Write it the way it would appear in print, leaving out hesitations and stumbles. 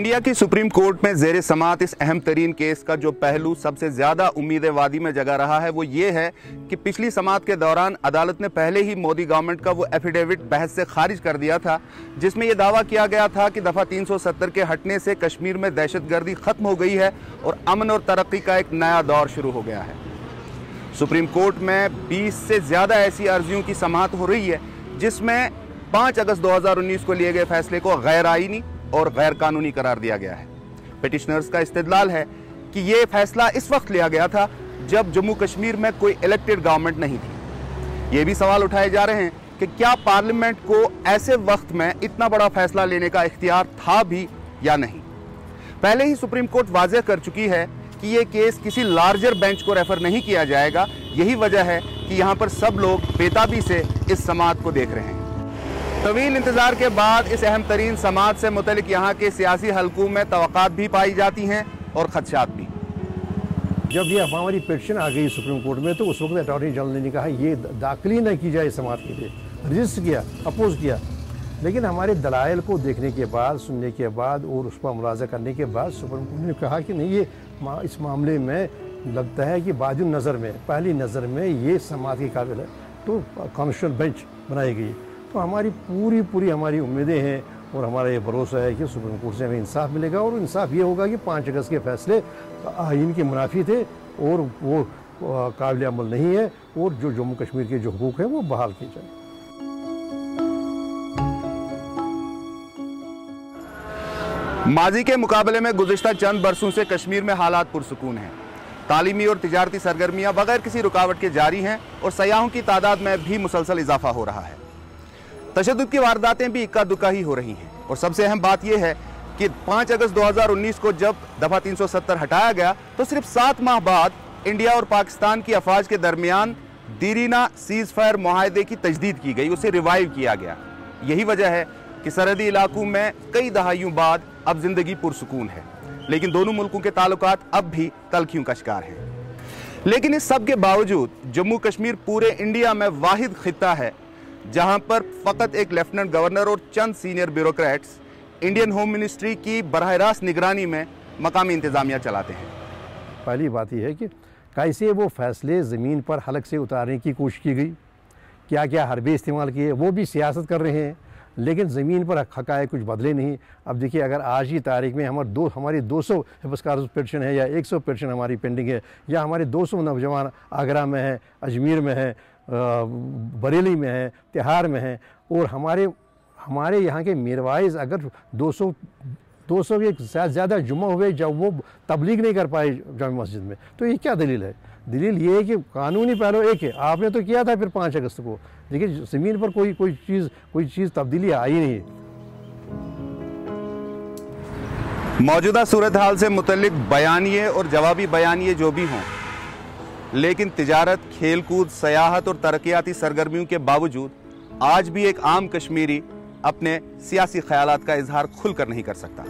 India की supreme court में ज़ेर समाअत इस अहम तरीन केस का जो पहलू सबसे ज़्यादा उम्मीद वादी में जगा रहा है वो ये है कि पिछली समाअत के दौरान अदालत ने पहले ही मोदी गवर्नमेंट का वो एफिडेविट बहस से खारिज कर दिया था जिसमें यह दावा किया गया था कि दफ़ा 370 के हटने से कश्मीर में दहशतगर्दी ख़त्म हो गई है और अमन और तरक्की का एक नया दौर शुरू हो गया है। सुप्रीम कोर्ट में 20 से ज़्यादा ऐसी अर्जियों की समाअत हो रही है जिसमें 5 अगस्त 2019 को लिए गए फैसले को गैर आईनी और गैर कानूनी करार दिया गया है। पिटिशनर्स का इस्तेदलाल है कि यह फैसला इस वक्त लिया गया था जब जम्मू कश्मीर में कोई इलेक्टेड गवर्नमेंट नहीं थी। ये भी सवाल उठाए जा रहे हैं कि क्या पार्लियामेंट को ऐसे वक्त में इतना बड़ा फैसला लेने का इख्तियार था भी या नहीं। पहले ही सुप्रीम कोर्ट वाज़ेह कर चुकी है कि यह केस किसी लार्जर बेंच को रेफर नहीं किया जाएगा। यही वजह है कि यहाँ पर सब लोग बेताबी से इस समाअत को देख रहे हैं। तवील इंतजार के बाद इस अहम तरीन समाअत से मुतल्लिक यहाँ के सियासी हलकों में तवक्कात भी पाई जाती हैं और खदशात भी। जब ये हमारी पिटीशन आ गई सुप्रीम कोर्ट में तो उस वक्त अटॉर्नी जनरल ने कहा ये दाखिल ही न की जाए समाअत के लिए, रजिस्ट किया, अपोज किया। लेकिन हमारे दलाइल को देखने के बाद, सुनने के बाद और उस पर मुलाजा करने के बाद सुप्रीम कोर्ट ने कहा कि नहीं, ये इस मामले में लगता है कि बाद नज़र में, पहली नज़र में ये समाअत के काबिल है, तो कॉन्स्टिट्यूशनल बेंच बनाई गई। तो हमारी पूरी हमारी उम्मीदें हैं और हमारा ये भरोसा है कि सुप्रीम कोर्ट से हमें इंसाफ मिलेगा और इंसाफ ये होगा कि 5 अगस्त के फैसले आइन के मुनाफी थे और वो काबिल अमल नहीं है और जो जम्मू कश्मीर के जो हुकूक हैं वो बहाल किए जाए। माजी के मुकाबले में गुज़िश्ता चंद बरसों से कश्मीर में हालात पुरसुकून हैं। तालीमी और तिजारती सरगर्मियां बगैर किसी रुकावट के जारी हैं और सयाहों की तादाद में भी मुसलसल इजाफा हो रहा है। तशद्दुद की वारदातें भी इक्का दुक्का ही हो रही हैं और सबसे अहम बात यह है कि 5 अगस्त 2019 को जब दफ़ा 370 हटाया गया तो सिर्फ 7 माह बाद इंडिया और पाकिस्तान की अफवाज के दरमियान दीरीना सीज फायर मुआहदे की तजदीद की गई, उसे रिवाइव किया गया। यही वजह है कि सरहदी इलाकों में कई दहाइयों बाद अब जिंदगी पुरसुकून है, लेकिन दोनों मुल्कों के ताल्लुकात अब भी तल्खियों का शिकार हैं। लेकिन इस सब के बावजूद जम्मू कश्मीर पूरे इंडिया में वाहिद खित्ता है जहां पर फ़कत एक लेफ्टिनेंट गवर्नर और चंद senior bureaucrats Indian home ministry की बराह रास्त निगरानी में मकामी इंतज़ामिया चलाते हैं। पहली बात यह है कि कैसे वो फैसले ज़मीन पर हलक से उतारने की कोशिश की गई, क्या क्या हरबे इस्तेमाल किए, वो भी सियासत कर रहे हैं, लेकिन ज़मीन पर हक़ाइक़ कुछ बदले नहीं। अब देखिए, अगर आज की तारीख में हमारी 200 हिफाज़त पिटीशन है या 100 पिटीशन हमारी पेंडिंग है या हमारे 200 नौजवान आगरा में है, अजमेर में है, बरेली में है, तिहाड़ में है और हमारे यहाँ के मीरवाइज अगर 200 के ज़्यादा जुम्मा हुए जब वो तबलीग नहीं कर पाए जामा मस्जिद में, तो ये क्या दलील है? दलील ये है कि कानूनी पहलू एक है, आपने तो किया था फिर 5 अगस्त को, देखिए ज़मीन पर कोई चीज़ तब्दीली आई नहीं। मौजूदा सूरत हाल से मुतल्लिक बयानिए और जवाबी बयानिए जो भी हों, लेकिन तिजारत, खेलकूद, सयाहत और तरक्याती सरगर्मियों के बावजूद आज भी एक आम कश्मीरी अपने सियासी ख्यालात का इजहार खुलकर नहीं कर सकता।